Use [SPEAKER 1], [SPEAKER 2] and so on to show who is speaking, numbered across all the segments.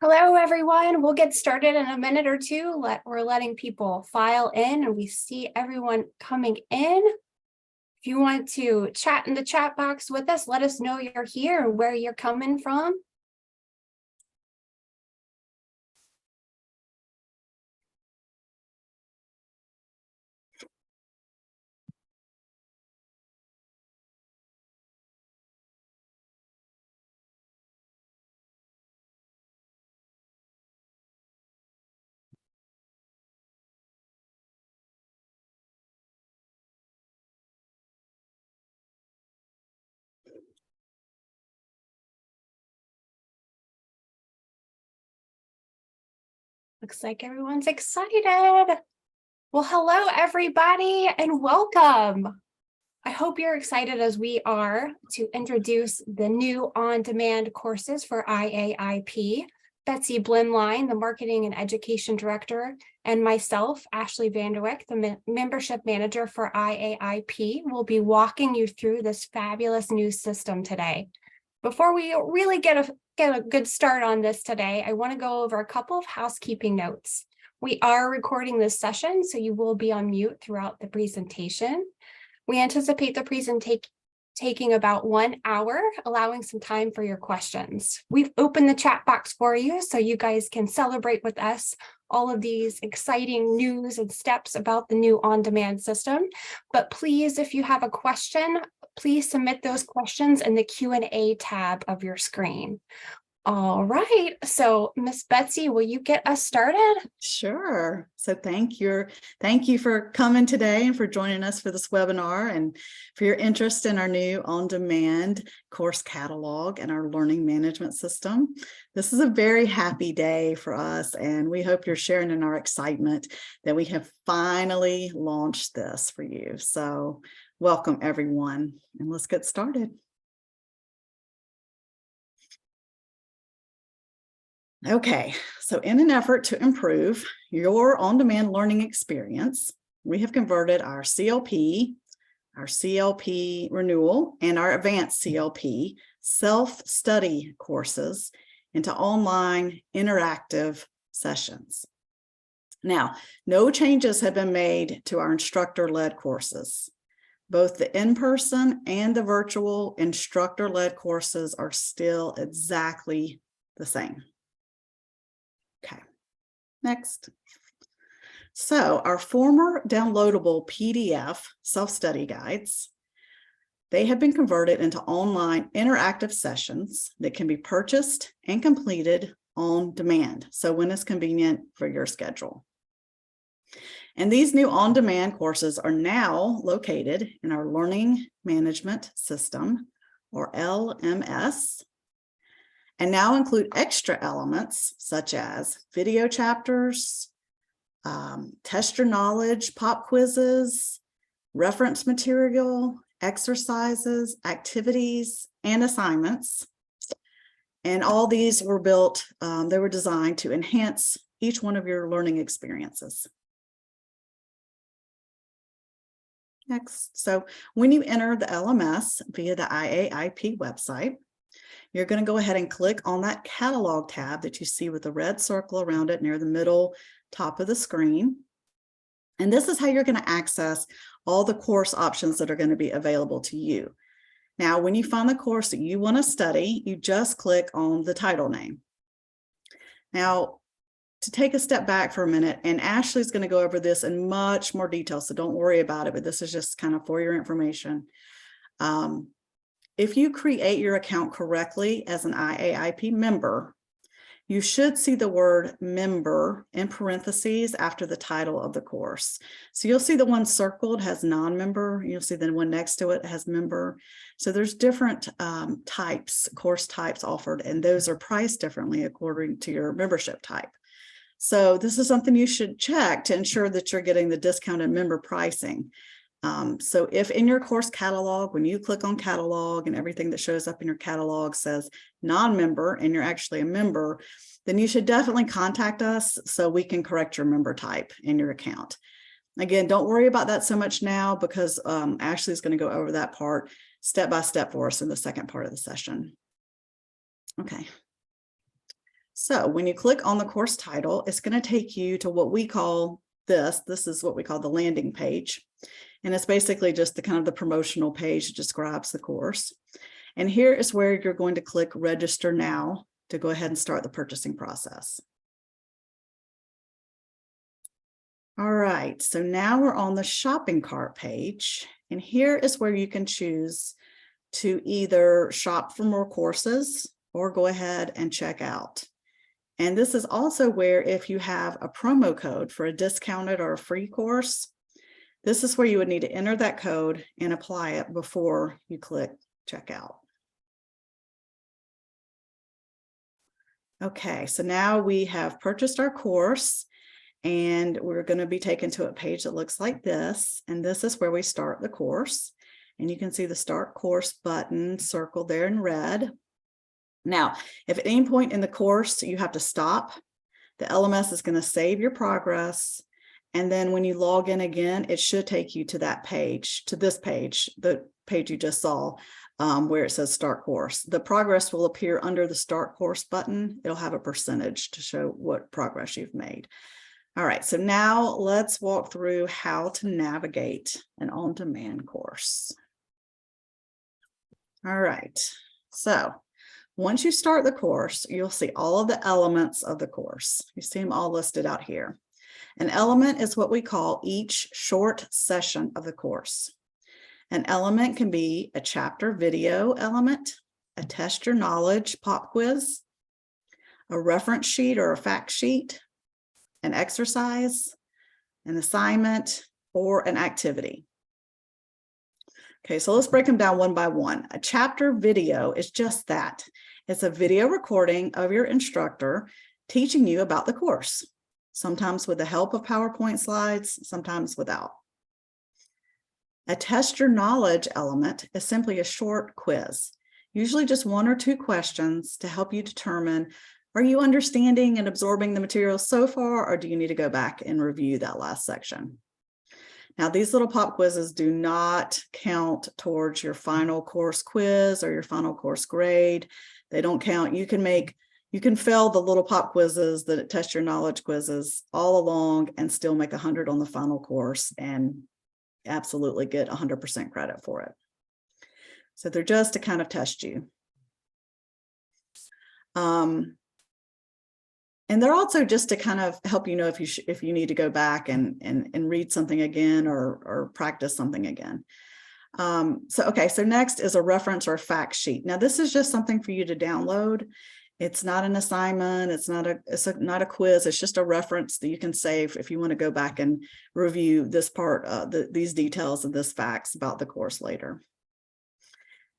[SPEAKER 1] Hello, everyone. We'll get started in a minute or two. We're letting people file in and we see everyone coming in. If you want to chat in the chat box with us, let us know you're here and where you're coming from. Looks like everyone's excited. Well, hello, everybody, and welcome. I hope you're excited as we are to introduce the new on-demand courses for IAIP. Betsy Blimline, the Marketing and Education Director, and myself, Ashley Vanderwick, the Membership Manager for IAIP, will be walking you through this fabulous new system today. Before we really get a good start on this today, I want to go over a couple of housekeeping notes. We are recording this session, so you will be on mute throughout the presentation. We anticipate the presentation taking about 1 hour, allowing some time for your questions. We've opened the chat box for you so you guys can celebrate with us all of these exciting news and steps about the new on-demand system. But please, if you have a question, please submit those questions in the Q&A tab of your screen. All right, so Miss Betsy, will you get us started?
[SPEAKER 2] Sure. So thank you for coming today and for joining us for this webinar and for your interest in our new on-demand course catalog and our learning management system. This is a very happy day for us, and we hope you're sharing in our excitement that we have finally launched this for you. So welcome, everyone, and let's get started. Okay, so in an effort to improve your on-demand learning experience, we have converted our CLP renewal, and our Advanced CLP self-study courses into online interactive sessions. Now, no changes have been made to our instructor-led courses. Both the in-person and the virtual instructor-led courses are still exactly the same. Okay, next. So our former downloadable PDF self-study guides, they have been converted into online interactive sessions that can be purchased and completed on demand. So when it's convenient for your schedule. And these new on-demand courses are now located in our learning management system, or LMS, and now include extra elements such as video chapters, test your knowledge, pop quizzes, reference material, exercises, activities, and assignments. And all these were built, they were designed to enhance each one of your learning experiences. Next, so when you enter the LMS via the IAIP website, you're going to go ahead and click on that catalog tab that you see with the red circle around it near the middle top of the screen. And this is how you're going to access all the course options that are going to be available to you. Now, when you find the course that you want to study, you just click on the title name. Now, to take a step back for a minute, and Ashley's going to go over this in much more detail, so don't worry about it, but this is just kind of for your information. If you create your account correctly as an IAIP member, you should see the word member in parentheses after the title of the course. So you'll see the one circled has non-member. You'll see the one next to it has member. So there's different course types offered, and those are priced differently according to your membership type. So this is something you should check to ensure that you're getting the discounted member pricing. So if in your course catalog, when you click on catalog and everything that shows up in your catalog says non-member and you're actually a member, then you should definitely contact us so we can correct your member type in your account. Again, don't worry about that so much now because Ashley's going to go over that part step by step for us in the second part of the session. Okay. So when you click on the course title, it's going to take you to what we call this is what we call the landing page. And it's basically just the kind of the promotional page that describes the course. And here is where you're going to click register now to go ahead and start the purchasing process. All right, so now we're on the shopping cart page, and here is where you can choose to either shop for more courses or go ahead and check out. And this is also where if you have a promo code for a discounted or a free course, this is where you would need to enter that code and apply it before you click checkout. Okay, so now we have purchased our course and we're going to be taken to a page that looks like this. And this is where we start the course. And you can see the start course button circled there in red. Now, if at any point in the course you have to stop, the LMS is going to save your progress. And then when you log in again, it should take you to that page, to this page, the page you just saw, where it says start course. The progress will appear under the start course button. It'll have a percentage to show what progress you've made. All right, so now let's walk through how to navigate an on-demand course. All right, so once you start the course, you'll see all of the elements of the course. You see them all listed out here. An element is what we call each short session of the course. An element can be a chapter video element, a test your knowledge pop quiz, a reference sheet or a fact sheet, an exercise, an assignment, or an activity. Okay, so let's break them down one by one. A chapter video is just that. It's a video recording of your instructor teaching you about the course, sometimes with the help of PowerPoint slides, sometimes without. A test your knowledge element is simply a short quiz, usually just 1 or 2 questions to help you determine, are you understanding and absorbing the material so far, or do you need to go back and review that last section? Now, these little pop quizzes do not count towards your final course quiz or your final course grade. They don't count. You can fail the little pop quizzes that test your knowledge quizzes all along and still make 100 on the final course and absolutely get 100% credit for it. So they're just to kind of test you. And they're also just to kind of help you know if you need to go back and read something again or practice something again. So next is a reference or fact sheet. Now this is just something for you to download. It's not an assignment. It's not a quiz. It's just a reference that you can save if you want to go back and review this part, these details of this facts about the course later.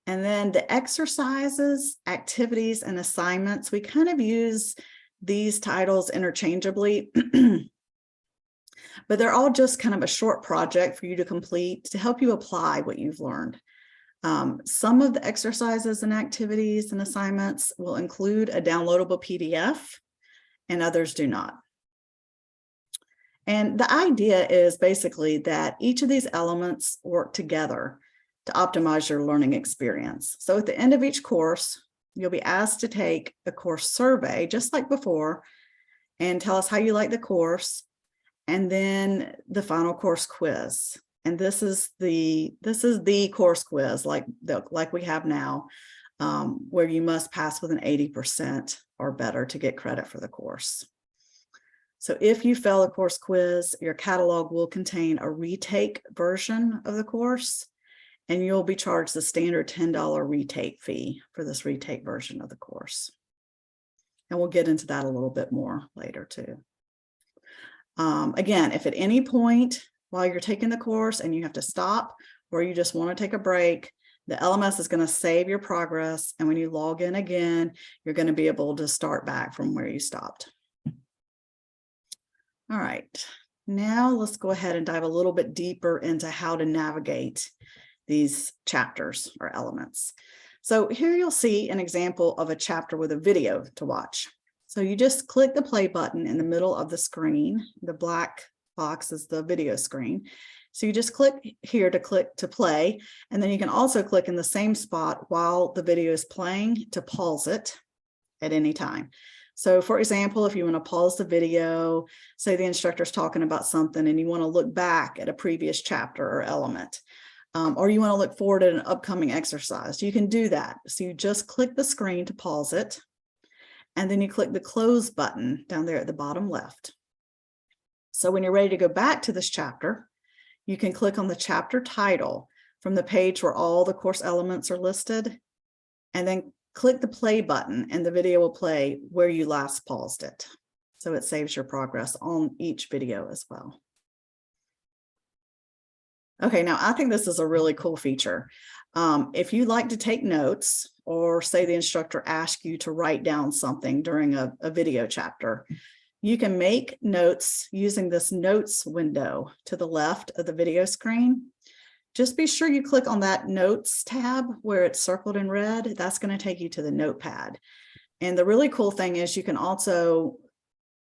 [SPEAKER 2] And then the exercises, activities, and assignments, we kind of use these titles interchangeably, but they're all just kind of a short project for you to complete to help you apply what you've learned. Some of the exercises and activities and assignments will include a downloadable PDF and others do not. And the idea is basically that each of these elements work together to optimize your learning experience. So at the end of each course, you'll be asked to take a course survey, just like before, and tell us how you like the course, and then the final course quiz. And this is the course quiz like we have now, where you must pass with an 80% or better to get credit for the course. So if you fail a course quiz, your catalog will contain a retake version of the course, and you'll be charged the standard $10 retake fee for this retake version of the course. And we'll get into that a little bit more later too. Again, if at any point while you're taking the course and you have to stop or you just want to take a break, the LMS is going to save your progress. And when you log in again, you're going to be able to start back from where you stopped. All right, now let's go ahead and dive a little bit deeper into how to navigate these chapters or elements. So here you'll see an example of a chapter with a video to watch. So you just click the play button in the middle of the screen. The black box is the video screen. So you just click here to play, and then you can also click in the same spot while the video is playing to pause it at any time. So for example, if you want to pause the video, say the instructor's talking about something and you want to look back at a previous chapter or element, or you want to look forward at an upcoming exercise, you can do that. So you just click the screen to pause it, and then you click the close button down there at the bottom left. So when you're ready to go back to this chapter, you can click on the chapter title from the page where all the course elements are listed, and then click the play button and the video will play where you last paused it. So it saves your progress on each video as well. Okay, now I think this is a really cool feature. If you like to take notes, or say the instructor asks you to write down something during a video chapter, you can make notes using this notes window to the left of the video screen. Just be sure you click on that notes tab where it's circled in red. That's going to take you to the notepad. And the really cool thing is you can also,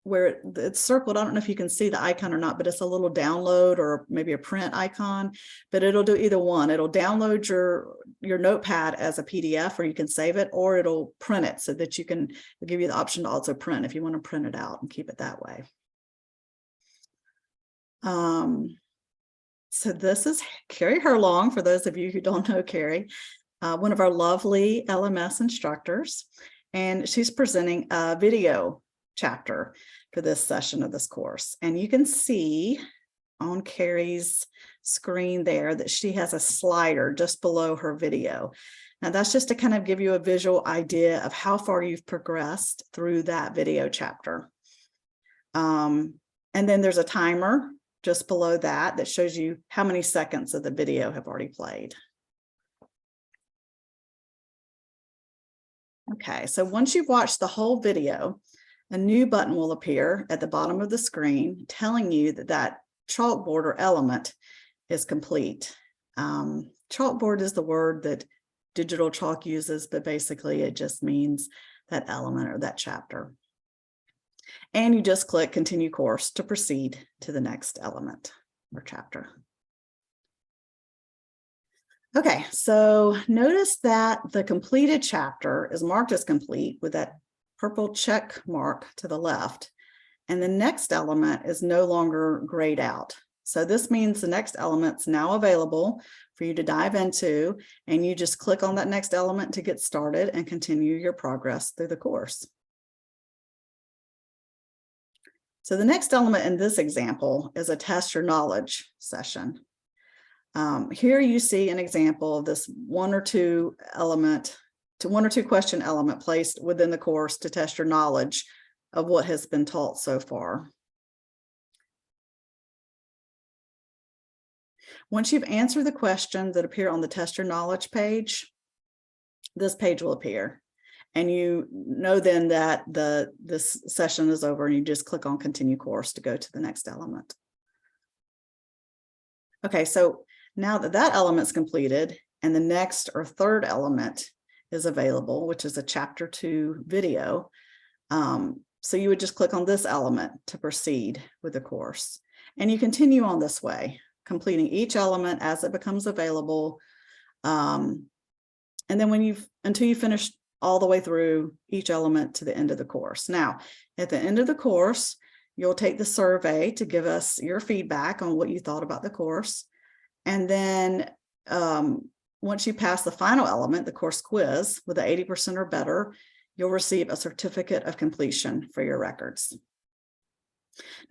[SPEAKER 2] where it's circled, I don't know if you can see the icon or not, but it's a little download or maybe a print icon, but it'll do either one. It'll download your notepad as a PDF, or you can save it, or it'll print it so that it'll give you the option to also print if you want to print it out and keep it that way. So this is Carrie Herlong, for those of you who don't know Carrie, one of our lovely LMS instructors, and she's presenting a video chapter for this session of this course. And you can see on Carrie's screen there that she has a slider just below her video. Now that's just to kind of give you a visual idea of how far you've progressed through that video chapter. And then there's a timer just below that shows you how many seconds of the video have already played. Okay, so once you've watched the whole video, a new button will appear at the bottom of the screen telling you that that chalkboard or element is complete. Chalkboard is the word that Digital Chalk uses, but basically it just means that element or that chapter. And you just click continue course to proceed to the next element or chapter. Okay, so notice that the completed chapter is marked as complete with that purple check mark to the left, and the next element is no longer grayed out. So this means the next element's now available for you to dive into, and you just click on that next element to get started and continue your progress through the course. So the next element in this example is a test your knowledge session. Here you see an example of this one or two question element placed within the course to test your knowledge of what has been taught so far. Once you've answered the questions that appear on the test your knowledge page, this page will appear. And you know then that this session is over, and you just click on continue course to go to the next element. Okay, so now that that element's completed and the next or third element is available, which is a chapter 2 video, so you would just click on this element to proceed with the course. And you continue on this way, completing each element as it becomes available. And then until you finish all the way through each element to the end of the course. Now, at the end of the course, you'll take the survey to give us your feedback on what you thought about the course. And then once you pass the final element, the course quiz, with an 80% or better, you'll receive a certificate of completion for your records.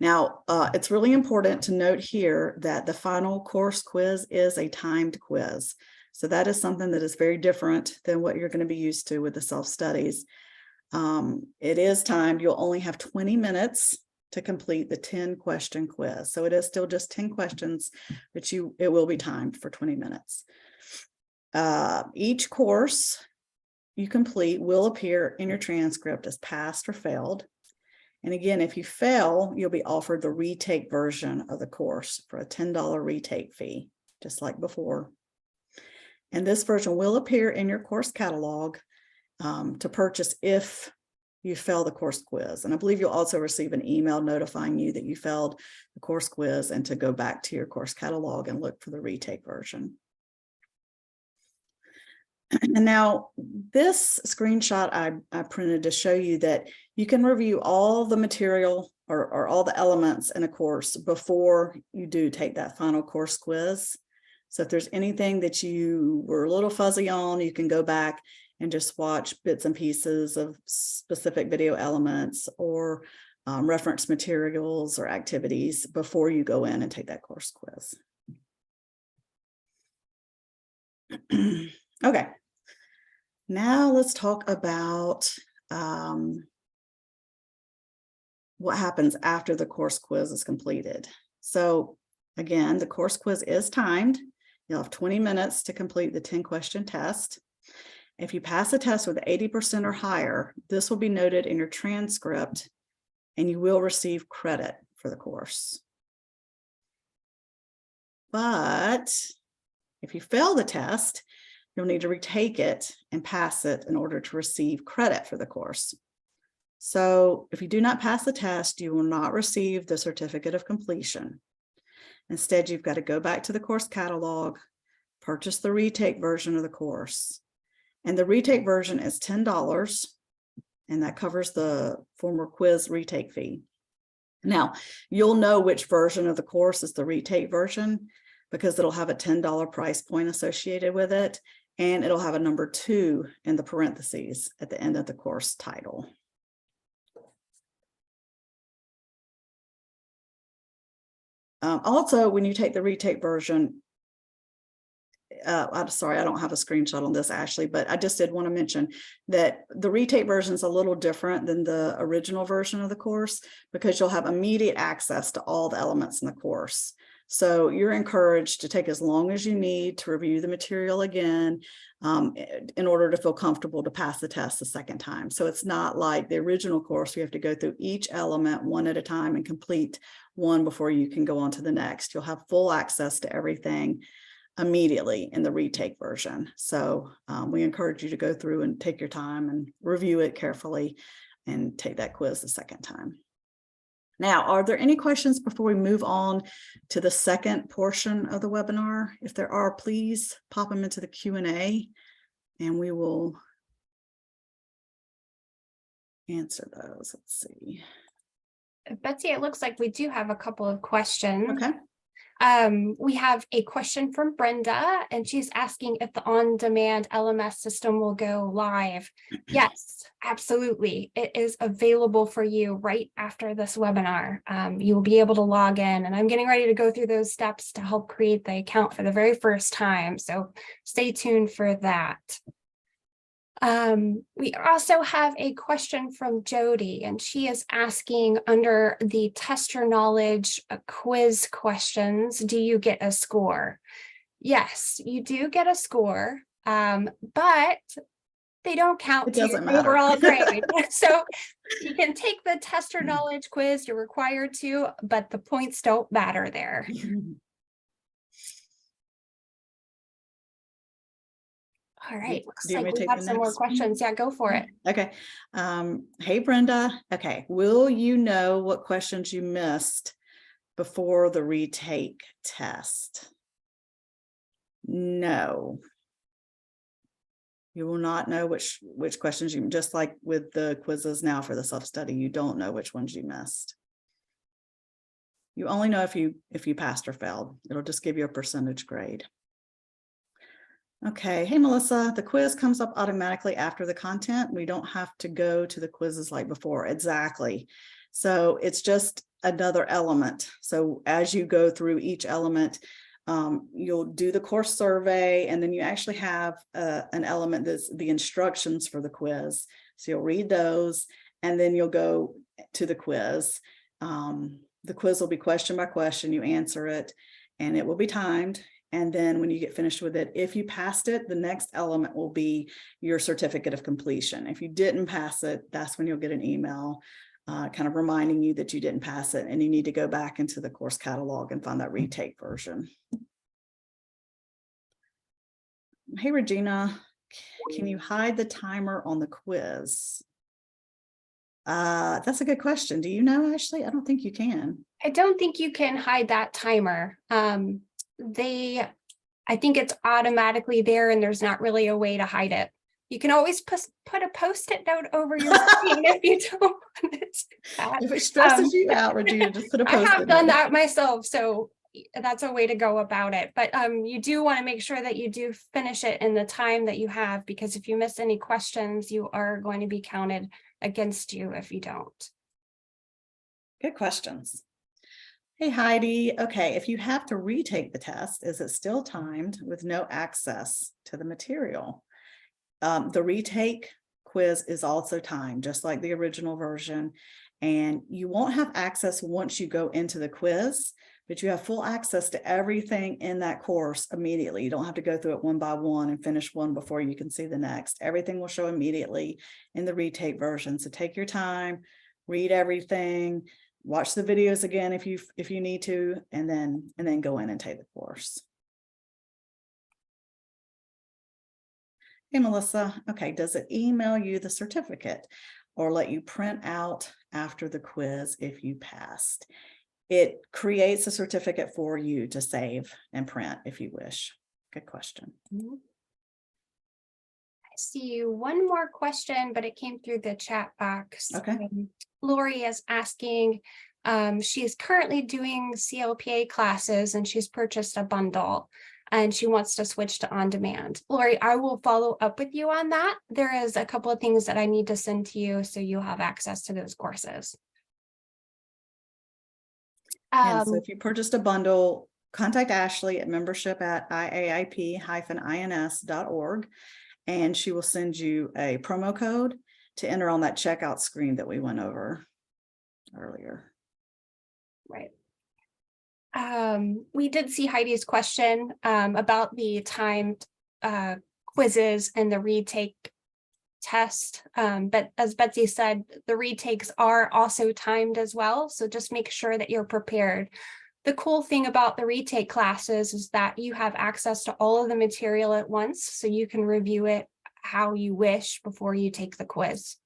[SPEAKER 2] Now, it's really important to note here that the final course quiz is a timed quiz. So that is something that is very different than what you're going to be used to with the self-studies. It is timed. You'll only have 20 minutes to complete the 10-question quiz. So it is still just 10 questions, but it will be timed for 20 minutes. Each course you complete will appear in your transcript as passed or failed. And again, if you fail, you'll be offered the retake version of the course for a $10 retake fee, just like before. And this version will appear in your course catalog to purchase if you fail the course quiz. And I believe you'll also receive an email notifying you that you failed the course quiz and to go back to your course catalog and look for the retake version. And now this screenshot I printed to show you that You can review all the material or all the elements in a course before you do take that final course quiz. So if there's anything that you were a little fuzzy on, you can go back and just watch bits and pieces of specific video elements or reference materials or activities before you go in and take that course quiz. Okay, now let's talk about what happens after the course quiz is completed. So again, the course quiz is timed. You'll have 20 minutes to complete the 10-question test. If you pass the test with 80% or higher, this will be noted in your transcript and you will receive credit for the course. But if you fail the test, you'll need to retake it and pass it in order to receive credit for the course. So if you do not pass the test, you will not receive the certificate of completion. Instead, you've got to go back to the course catalog, purchase the retake version of the course. And the retake version is $10, and that covers the former quiz retake fee. Now, you'll know which version of the course is the retake version because it'll have a $10 price point associated with it, and it'll have a number 2 in the parentheses at the end of the course title. Also, when you take the retake version, I'm sorry, I don't have a screenshot on this, Ashley, but I just did want to mention that the retake version is a little different than the original version of the course because you'll have immediate access to all the elements in the course. So you're encouraged to take as long as you need to review the material again in order to feel comfortable to pass the test the second time. So it's not like the original course, you have to go through each element one at a time and complete one before you can go on to the next. You'll have full access to everything immediately in the retake version. So we encourage you to go through and take your time and review it carefully and take that quiz the second time. Now, are there any questions before we move on to the second portion of the webinar? If there are, please pop them into the Q&A and we will answer those. Let's see.
[SPEAKER 1] Betsy, it looks like we do have a couple of questions.
[SPEAKER 2] Okay.
[SPEAKER 1] We have a question from Brenda, and she's asking if the on-demand LMS system will go live. Yes, absolutely. It is available for you right after this webinar. You will be able to log in, and I'm getting ready to go through those steps to help create the account for the very first time. So stay tuned for that. We also have a question from Jody, and she is asking under the test your knowledge quiz questions, do you get a score? Yes, you do get a score, but they don't count to your overall grade. So you can take the test your knowledge quiz, you're required to, but the points don't matter there. All right, looks like we have some more questions. Yeah, go for it.
[SPEAKER 2] Okay. Hey, Brenda. Okay. Will you know what questions you missed before the retake test? No. You will not know which questions you, just like with the quizzes now for the self-study, you don't know which ones you missed. You only know if you passed or failed. It'll just give you a percentage grade. Okay, hey Melissa, the quiz comes up automatically after the content. We don't have to go to the quizzes like before. Exactly. So it's just another element. So as you go through each element, you'll do the course survey, and then you actually have an element that's the instructions for the quiz. So you'll read those, and then you'll go to the quiz. The quiz will be question by question. You answer it, and it will be timed. And then when you get finished with it, if you passed it, the next element will be your certificate of completion. If you didn't pass it, that's when you'll get an email kind of reminding you that you didn't pass it, and you need to go back into the course catalog and find that retake version. Hey, Regina, can you hide the timer on the quiz? That's a good question. Do you know, Ashley? I don't think you can.
[SPEAKER 1] I don't think you can hide that timer. I think it's automatically there and there's not really a way to hide it. You can always put a Post-it note over your screen if you don't want it.
[SPEAKER 2] If it stresses you out, Regina, just put a
[SPEAKER 1] I
[SPEAKER 2] Post-it
[SPEAKER 1] have done
[SPEAKER 2] note.
[SPEAKER 1] that myself, so that's a way to go about it. But you do want to make sure that you do finish it in the time that you have, because if you miss any questions, you are going to be counted against you if you don't.
[SPEAKER 2] Good questions. Hey, Heidi. Okay, if you have to retake the test, is it still timed with no access to the material? The retake quiz is also timed, just like the original version. And you won't have access once you go into the quiz, but you have full access to everything in that course immediately. You don't have to go through it one by one and finish one before you can see the next. Everything will show immediately in the retake version. So take your time, read everything, watch the videos again if you need to, and then go in and take the course. Hey, Melissa. Okay, does it email you the certificate or let you print out after the quiz if you passed? It creates a certificate for you to save and print if you wish. Good question.
[SPEAKER 1] I see one more question, but it came through the chat box.
[SPEAKER 2] Okay.
[SPEAKER 1] Lori is asking, she is currently doing CLPA classes and she's purchased a bundle and she wants to switch to on-demand. Lori, I will follow up with you on that. There is a couple of things that I need to send to you so you have access to those courses.
[SPEAKER 2] And so if you purchased a bundle, contact Ashley at membership@IAIP-ins.org, and she will send you a promo code to enter on that checkout screen that we went over earlier.
[SPEAKER 1] Right. We did see Heidi's question about the timed quizzes and the retake test. But as Betsy said, the retakes are also timed as well. So just make sure that you're prepared. The cool thing about the retake classes is that you have access to all of the material at once, so you can review it how you wish before you take the quiz.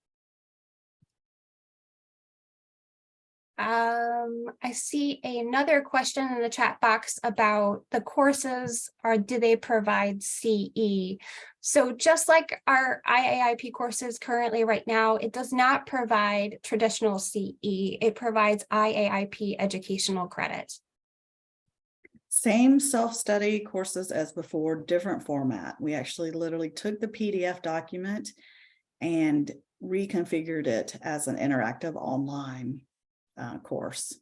[SPEAKER 1] I see another question in the chat box about the courses, or do they provide CE? So just like our IAIP courses currently right now, it does not provide traditional CE. It provides IAIP educational credit.
[SPEAKER 2] Same self-study courses as before, different format. We actually literally took the PDF document and reconfigured it as an interactive online course.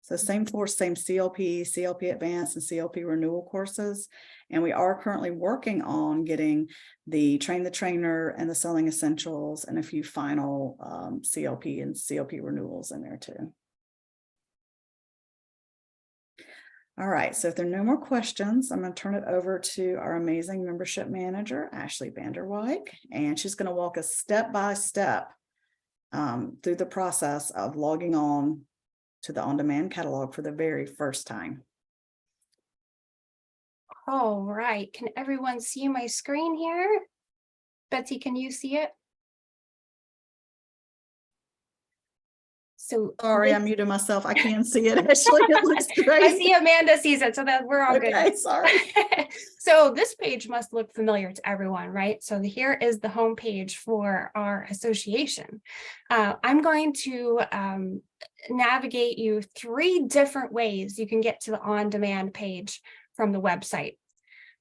[SPEAKER 2] So same course, same CLP, CLP Advanced, and CLP Renewal courses. And we are currently working on getting the Train the Trainer and the Selling Essentials and a few final CLP and CLP renewals in there too. All right, so if there are no more questions, I'm going to turn it over to our amazing membership manager, Ashley Vanderwyk, and she's going to walk us step by step through the process of logging on to the on-demand catalog for the very first time.
[SPEAKER 1] All right, can everyone see my screen here? Betsy, can you see it? So
[SPEAKER 2] sorry, I muted myself. I can't see it. Ashley, it looks great.
[SPEAKER 1] I see Amanda sees it, so that we're all good.
[SPEAKER 2] Okay, sorry.
[SPEAKER 1] So this page must look familiar to everyone, right? So here is the home page for our association. I'm going to navigate you 3 different ways you can get to the on-demand page from the website.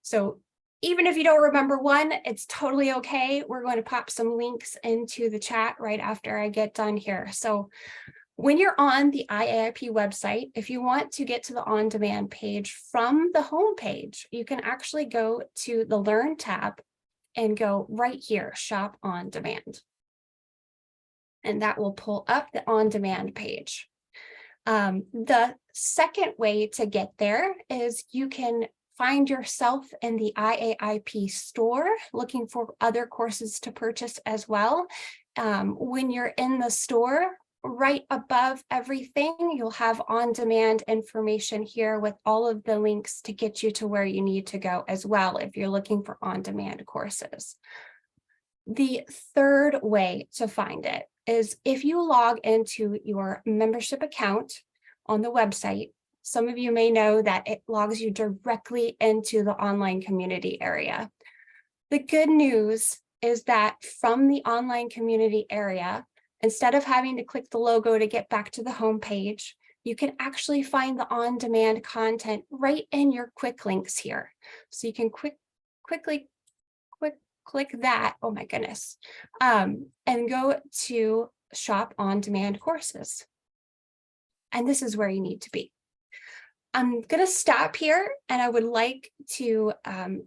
[SPEAKER 1] So even if you don't remember one, it's totally okay. We're going to pop some links into the chat right after I get done here. So when you're on the IAIP website, if you want to get to the on-demand page from the home page, you can actually go to the Learn tab and go right here, Shop on Demand. And that will pull up the on-demand page. The second way to get there is you can find yourself in the IAIP store looking for other courses to purchase as well. When you're in the store, right above everything, you'll have on-demand information here with all of the links to get you to where you need to go as well if you're looking for on-demand courses. The third way to find it is if you log into your membership account on the website. Some of you may know that it logs you directly into the online community area. The good news is that from the online community area, instead of having to click the logo to get back to the home page, you can actually find the on-demand content right in your quick links here. So you can quickly click that, oh my goodness, and go to shop on-demand courses. And this is where you need to be. I'm going to stop here, and I would like to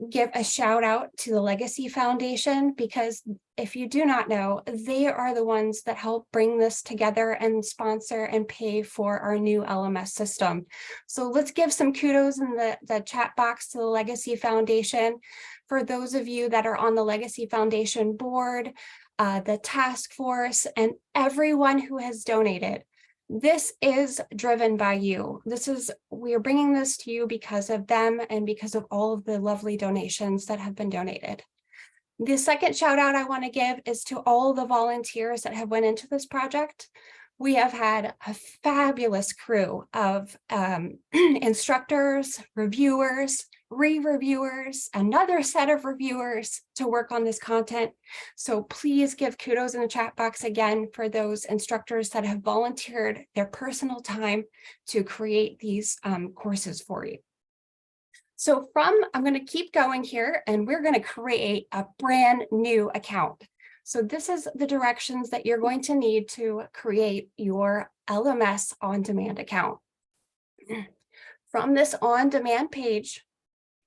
[SPEAKER 1] give a shout out to the Legacy Foundation, because if you do not know, they are the ones that help bring this together and sponsor and pay for our new LMS system. So let's give some kudos in the chat box to the Legacy Foundation. For those of you that are on the Legacy Foundation board, the task force, and everyone who has donated. This is driven by you. We are bringing this to you because of them and because of all of the lovely donations that have been donated. The second shout out I want to give is to all the volunteers that have went into this project. We have had a fabulous crew of instructors, reviewers, re-reviewers, another set of reviewers to work on this content. So please give kudos in the chat box again for those instructors that have volunteered their personal time to create these courses for you. So I'm going to keep going here, and we're going to create a brand new account. So this is the directions that you're going to need to create your LMS on-demand account. From this on-demand page,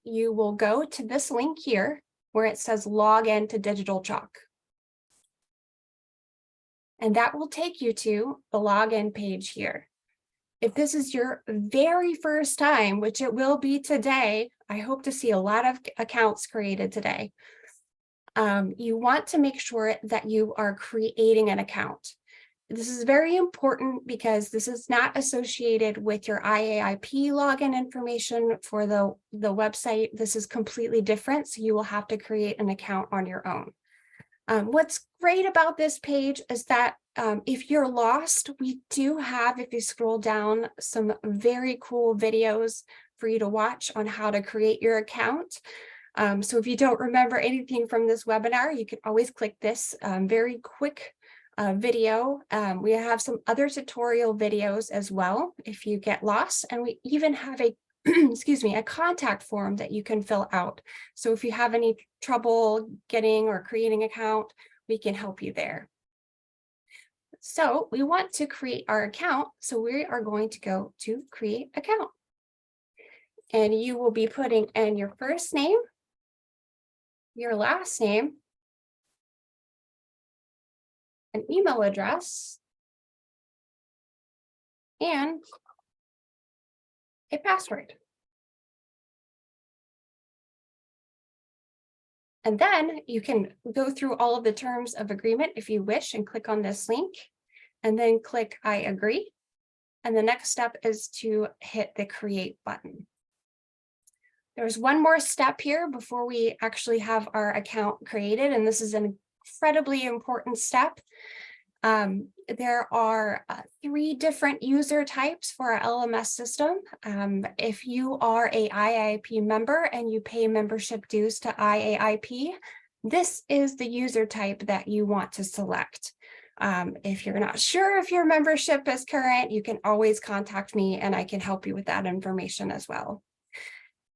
[SPEAKER 1] you will go to this link here where it says log in to Digital Chalk. And that will take you to the login page here. If this is your very first time, which it will be today, I hope to see a lot of accounts created today. You want to make sure that you are creating an account. This is very important because this is not associated with your IAIP login information for the website. This is completely different, so you will have to create an account on your own. What's great about this page is that if you're lost, we do have, if you scroll down, some very cool videos for you to watch on how to create your account. So if you don't remember anything from this webinar, you can always click this very quick video. We have some other tutorial videos as well if you get lost, and we even have a excuse me, a contact form that you can fill out. So if you have any trouble getting or creating an account, we can help you there. So we want to create our account, so we are going to go to create account. And you will be putting in your first name, your last name, an email address, and a password. And then you can go through all of the terms of agreement if you wish and click on this link and then click I agree. And the next step is to hit the create button. There's one more step here before we actually have our account created, and this is an incredibly important step. There are 3 different user types for our LMS system. If you are a IAIP member and you pay membership dues to IAIP, this is the user type that you want to select. If you're not sure if your membership is current, you can always contact me and I can help you with that information as well.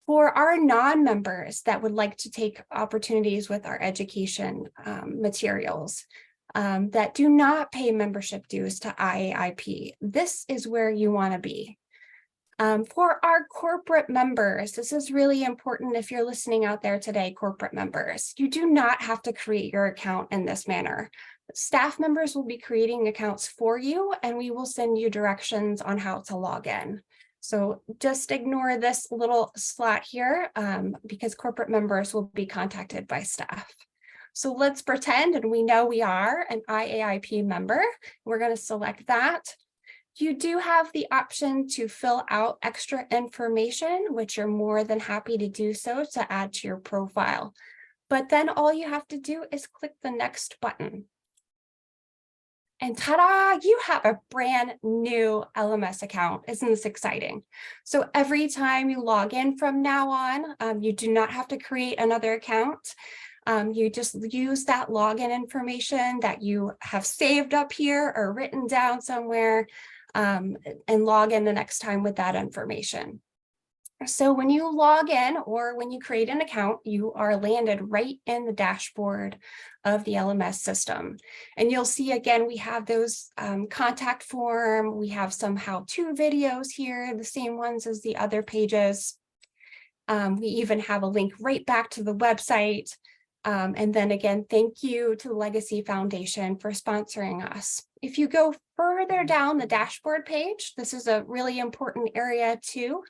[SPEAKER 1] For our non-members that would like to take opportunities with our education materials, that do not pay membership dues to IAIP, this is where you want to be. For our corporate members, this is really important if you're listening out there today, corporate members. You do not have to create your account in this manner. Staff members will be creating accounts for you, and we will send you directions on how to log in. So just ignore this little slot here because corporate members will be contacted by staff. So let's pretend, and we know we are an IAIP member. We're going to select that. You do have the option to fill out extra information, which you're more than happy to do so to add to your profile. But then all you have to do is click the next button. And ta-da, you have a brand new LMS account. Isn't this exciting? So every time you log in from now on, you do not have to create another account. You just use that login information that you have saved up here or written down somewhere, and log in the next time with that information. So when you log in or when you create an account, you are landed right in the dashboard of the LMS system. And you'll see, again, we have those contact form. We have some how-to videos here, the same ones as the other pages. We even have a link right back to the website. And then again, thank you to the Legacy Foundation for sponsoring us. If you go further down the dashboard page, this is a really important area too,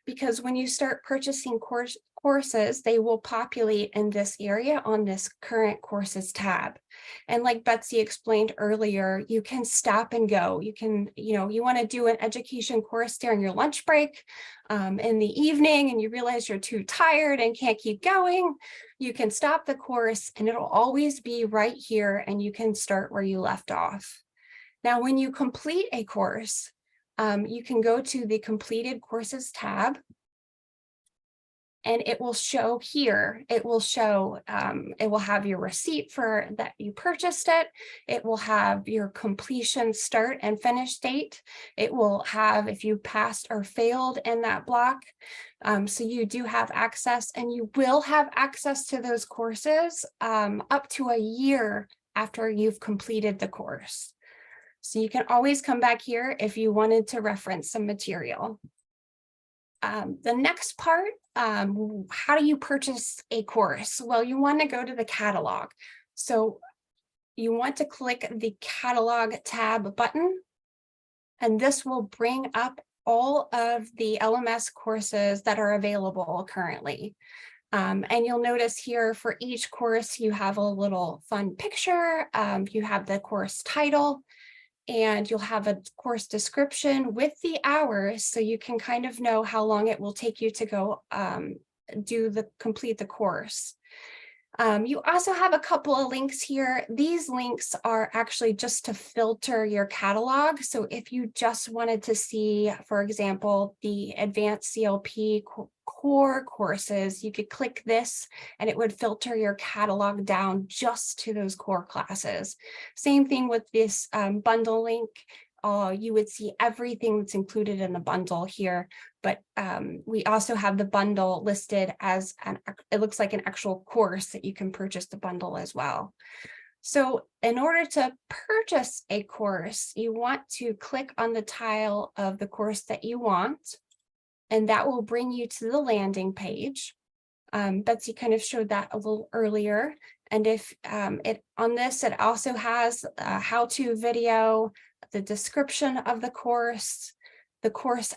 [SPEAKER 1] because when you start purchasing courses, they will populate in this area on this current courses tab. And like Betsy explained earlier, you can stop and go. You can, you want to do an education course during your lunch break in the evening, and you realize you're too tired and can't keep going. You can stop the course and it'll always be right here, and you can start where you left off. Now, when you complete a course, you can go to the completed courses tab, and it will show here. It will show, it will have your receipt for that you purchased it. It will have your completion start and finish date. It will have if you passed or failed in that block. So you do have access, and you will have access to those courses up to a year after you've completed the course. So you can always come back here if you wanted to reference some material. The next part, how do you purchase a course? Well, you want to go to the catalog. So you want to click the catalog tab button, and this will bring up all of the LMS courses that are available currently. And you'll notice here for each course, you have a little fun picture. You have the course title, and you'll have a course description with the hours, so you can kind of know how long it will take you to go complete the course. You also have a couple of links here. These links are actually just to filter your catalog. So if you just wanted to see, for example, the Advanced CLP core courses, you could click this and it would filter your catalog down just to those core classes. Same thing with this bundle link. You would see everything that's included in the bundle here, but we also have the bundle listed as it looks like an actual course that you can purchase the bundle as well. So in order to purchase a course, you want to click on the tile of the course that you want, and that will bring you to the landing page. Betsy kind of showed that a little earlier. And if on this, it also has a how-to video, the description of the course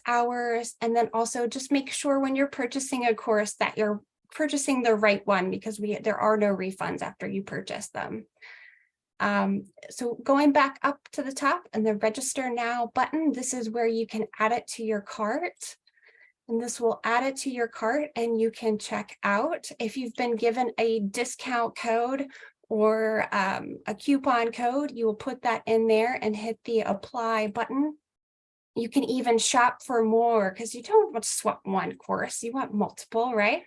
[SPEAKER 1] hours, and then also just make sure when you're purchasing a course that you're purchasing the right one, because there are no refunds after you purchase them. So going back up to the top and the register now button, this is where you can add it to your cart. And this will add it to your cart, and you can check out. If you've been given a discount code or a coupon code, you will put that in there and hit the apply button. You can even shop for more, because you don't want to swap one course, you want multiple, right?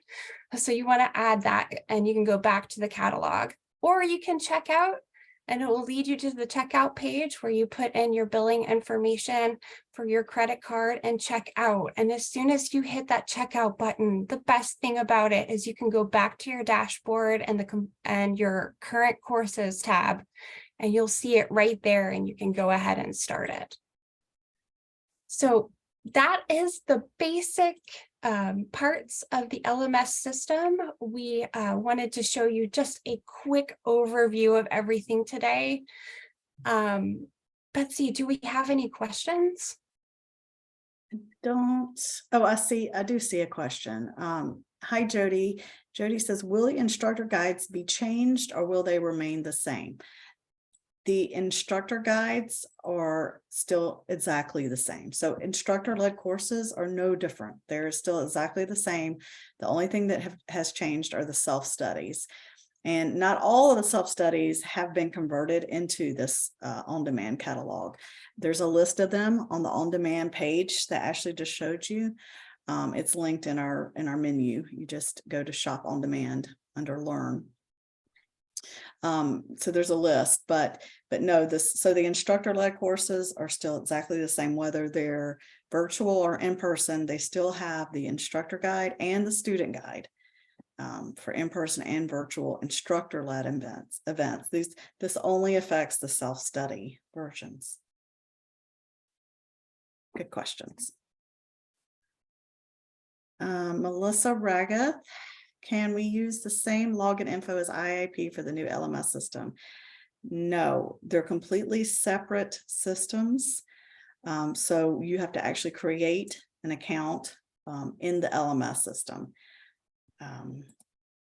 [SPEAKER 1] So you want to add that, and you can go back to the catalog, or you can check out, and it will lead you to the checkout page where you put in your billing information for your credit card and check out. And as soon as you hit that checkout button, the best thing about it is you can go back to your dashboard and your current courses tab, and you'll see it right there, and you can go ahead and start it. So that is the basic parts of the LMS system. We wanted to show you just a quick overview of everything today. Betsy, do we have any questions?
[SPEAKER 2] I do see a question. Hi, Jody. Jody says, will the instructor guides be changed or will they remain the same? The instructor guides are still exactly the same. So instructor-led courses are no different. They're still exactly the same. The only thing that has changed are the self-studies. And not all of the self-studies have been converted into this on-demand catalog. There's a list of them on the on-demand page that Ashley just showed you. It's linked in our menu. You just go to Shop on Demand under Learn. So there's a list, but no, so the instructor-led courses are still exactly the same, whether they're virtual or in person. They still have the instructor guide and the student guide for in-person and virtual instructor-led events. This only affects the self-study versions. Good questions. Melissa Raga, can we use the same login info as IAIP for the new LMS system? No, they're completely separate systems. So you have to actually create an account in the LMS system.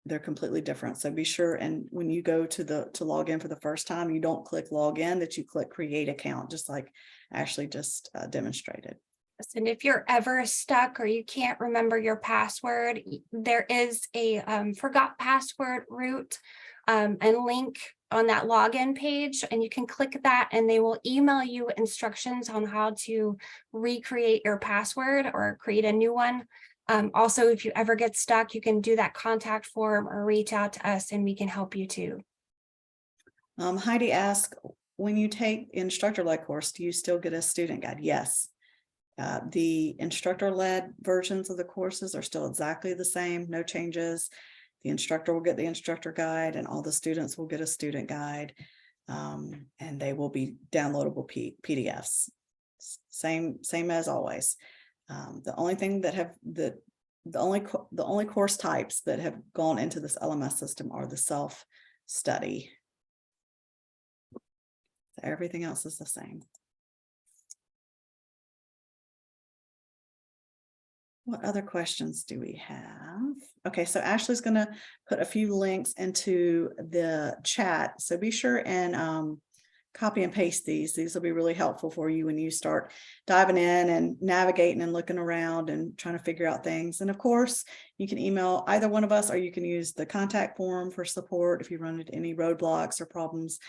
[SPEAKER 2] They're completely different. So be sure, and when you go to log in for the first time, you don't click log in, that you click create account, just like Ashley just demonstrated.
[SPEAKER 1] And if you're ever stuck or you can't remember your password, there is a forgot password route and link on that login page, and you can click that and they will email you instructions on how to recreate your password or create a new one. Also, if you ever get stuck, you can do that contact form or reach out to us and we can help you too.
[SPEAKER 2] Heidi asked, when you take instructor-led course, do you still get a student guide? Yes. The instructor-led versions of the courses are still exactly the same, no changes. The instructor will get the instructor guide and all the students will get a student guide, and they will be downloadable PDFs. Same as always. The only thing that have the only course types that have gone into this LMS system are the self-study. So everything else is the same. What other questions do we have? Okay, so Ashley's going to put a few links into the chat. So be sure and copy and paste these. These will be really helpful for you when you start diving in and navigating and looking around and trying to figure out things. And of course, you can email either one of us, or you can use the contact form for support if you run into any roadblocks or problems.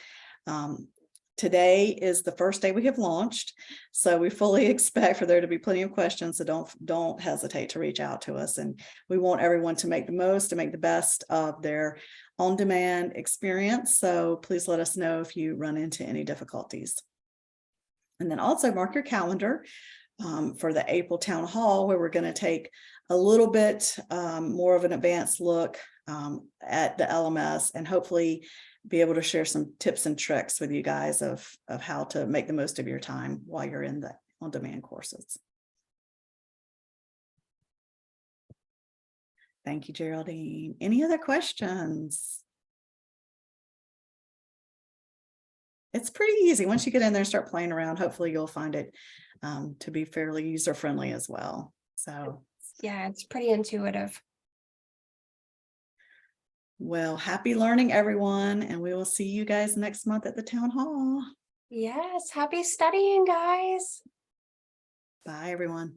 [SPEAKER 2] Today is the first day we have launched, so we fully expect for there to be plenty of questions, so don't hesitate to reach out to us, and we want everyone to make the most, to make the best of their on-demand experience. So please let us know if you run into any difficulties. And then also mark your calendar for the April town hall, where we're going to take a little bit more of an advanced look at the LMS, and hopefully be able to share some tips and tricks with you guys of how to make the most of your time while you're in the on-demand courses. Thank you, Geraldine. Any other questions? It's pretty easy. Once you get in there and start playing around, hopefully you'll find it to be fairly user-friendly as well. So
[SPEAKER 1] yeah, it's pretty intuitive.
[SPEAKER 2] Well, happy learning, everyone, and we will see you guys next month at the town hall.
[SPEAKER 1] Yes, happy studying, guys.
[SPEAKER 2] Bye, everyone.